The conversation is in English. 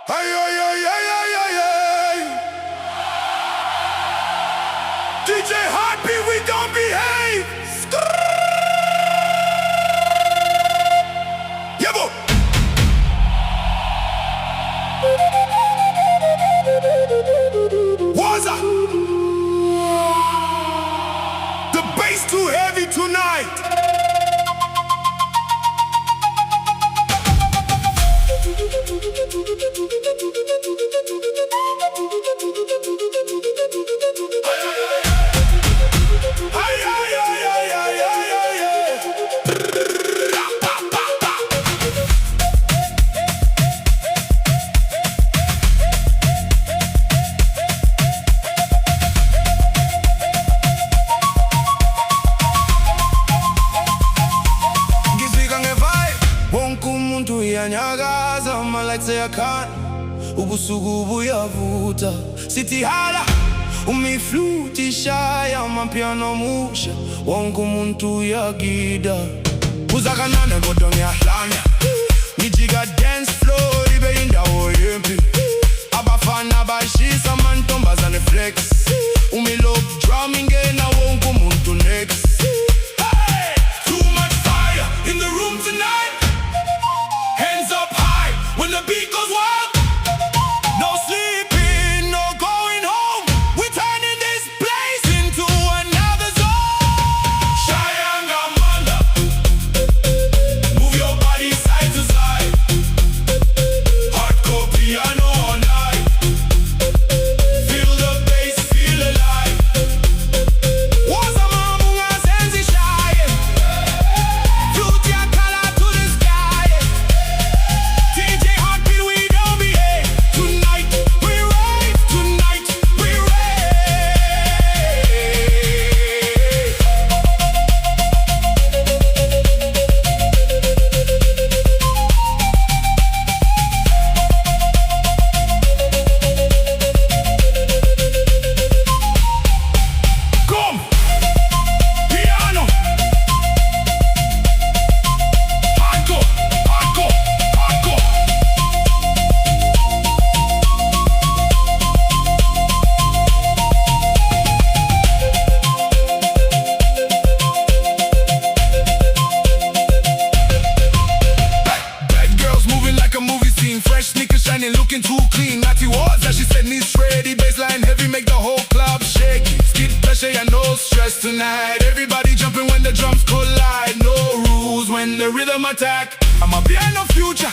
Ay, ay, ay, ay, ay, ay, ay. DJ Heartbeat, we don't behave. Yebo. Waza. The bass too heavy tonight. Nyagaza malaitse yakana ubusuku buyavuta sithi hala umifluti Shaya Amapiano musha wonke umuntu uyagida uzakanana kodwa ngiyahlanya ngijika dance floor ibe indawo yempi abafana bashisa amantombazane flex umilo drum ingena wonke umuntu next. Hey! Too much fire in the room tonight. When the beat goes wild, no sleeping, no going home. We're turning this place into another zone. Shaya and Ngamandla, move your body side to side. Hardcore piano all night. Feel the bass, feel alive. Waza mamunga senzi Shaya. Flute ya color to the sky. DJ Heartbeat, we don't behave. Tonight we rave, tonight we rave. Come, piano. Hardcore, hardcore, hardcore. Bad girls moving like a movie scene. Fresh sneakers shining, looking too clean. Natty walls, as she said, knees ready. Baseline heavy, make the whole club shake. Skid pressure and no stress tonight. Everybody jumping when the drums collide. No rules when the rhythm attack. Amapiano future,